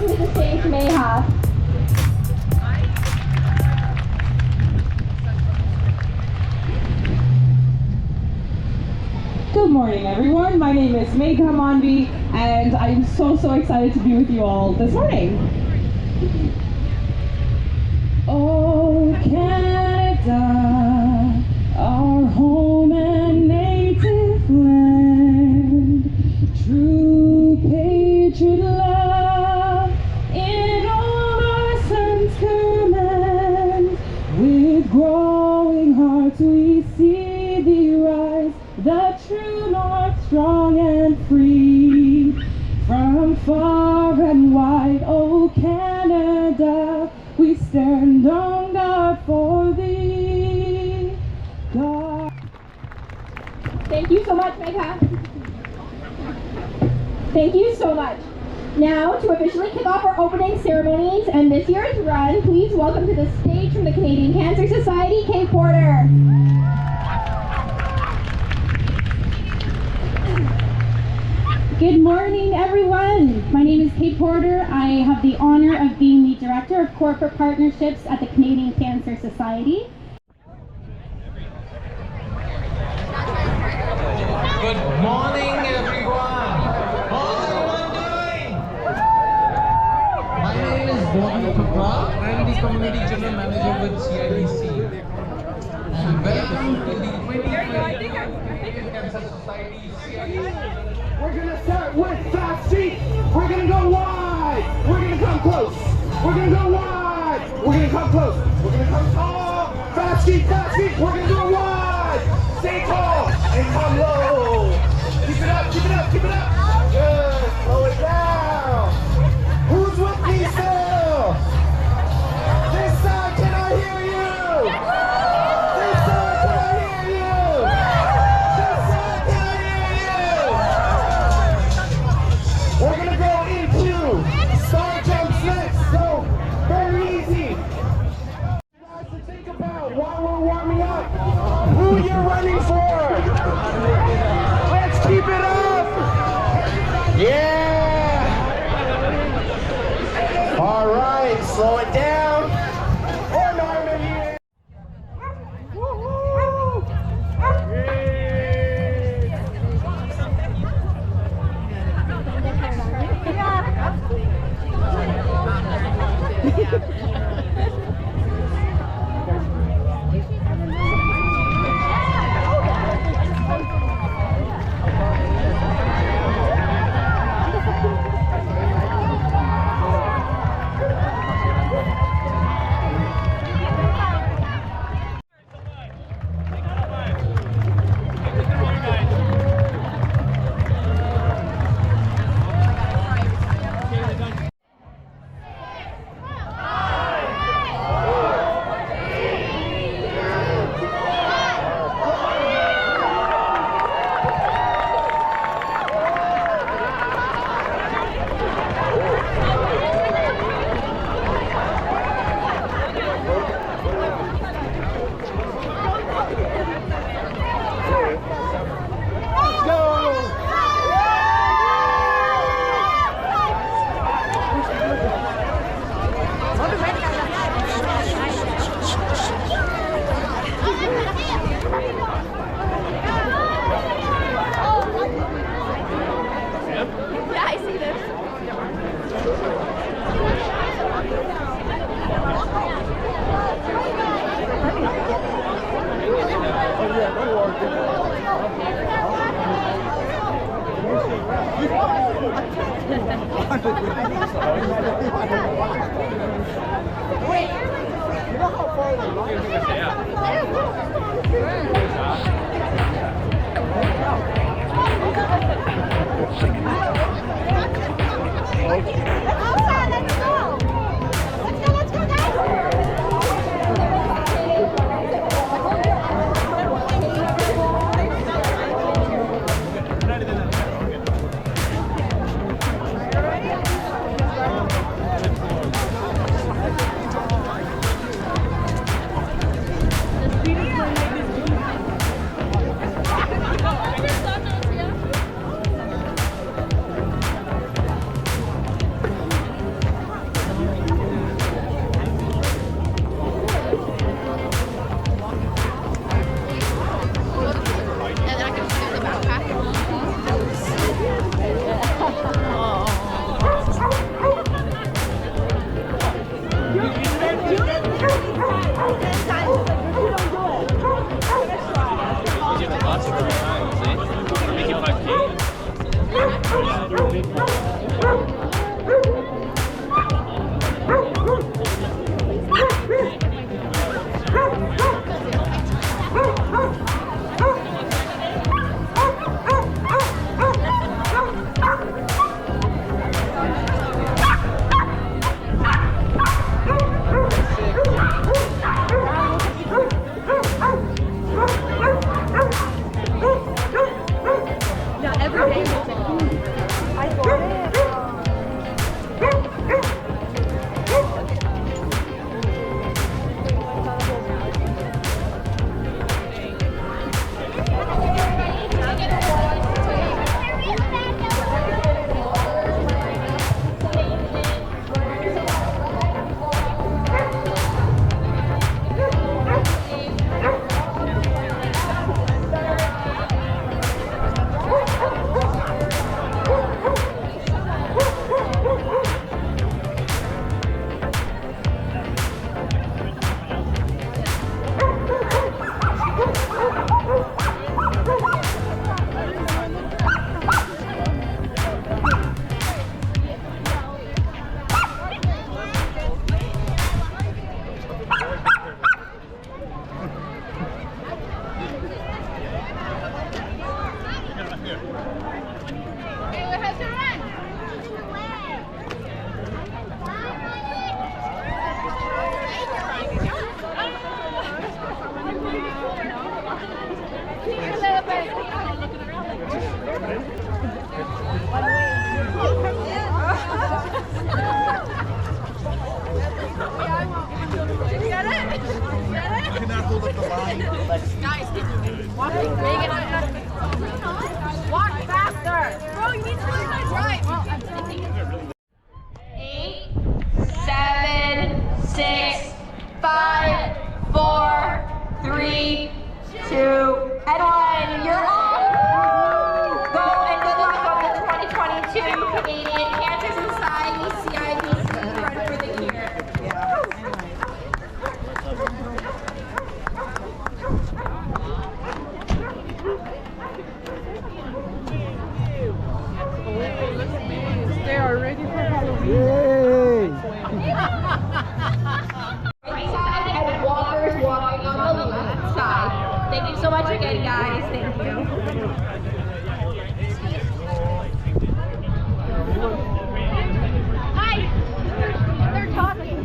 welcome to the stage Mayha. Good morning, everyone. My name is Megha Manvi, and I'm so excited to be with you all this morning. Oh, Canada, our home and native land, true patriot love in all our sons command. With growing hearts we see thee rise, the true north, strong and free. From far and wide, oh Canada, we stand on guard for thee. God. Thank you so much, Megha. Thank you so much. Now, to officially kick off our opening ceremonies and this year's run, please welcome to the stage from the Canadian Cancer Society, Kate Porter. Good morning, everyone. My name is Kate Porter. I have the honor of being the Director of Corporate Partnerships at the Canadian Cancer Society. Good morning, everyone. How's everyone doing? My name is Bobby Papa. I'm the Community General Manager with CIBC. And welcome to the 2020 Canadian Cancer Society CIBC. We're gonna start with fast feet. We're gonna go wide. We're gonna come close. We're gonna go wide. We're gonna come close. We're gonna come tall. Fast feet, fast feet. We're gonna go wide. Stay tall and come low. Keep it up, keep it up, keep it up. Good. Slow it down. Who's with me still? This side, can I hear you? This side, can I hear you? This side, can I hear you? We're gonna go into star jumps next, so very easy. Guys, to think about while we're warming up, who you're running for. Let's keep it up. Yeah. All right, slow it down. One arm in here. Woo-hoo. 8, 7, 6, 5, 4, 3, 2, and 1. You're off! Go and good luck on the 2022 Canadian Cancer Society CIBC Run for the Cure. They are ready for Halloween. Yay! Right side and walkers walking on the left side. Thank you so much again, guys. Thank you. Hi! They're talking.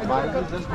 Mine is just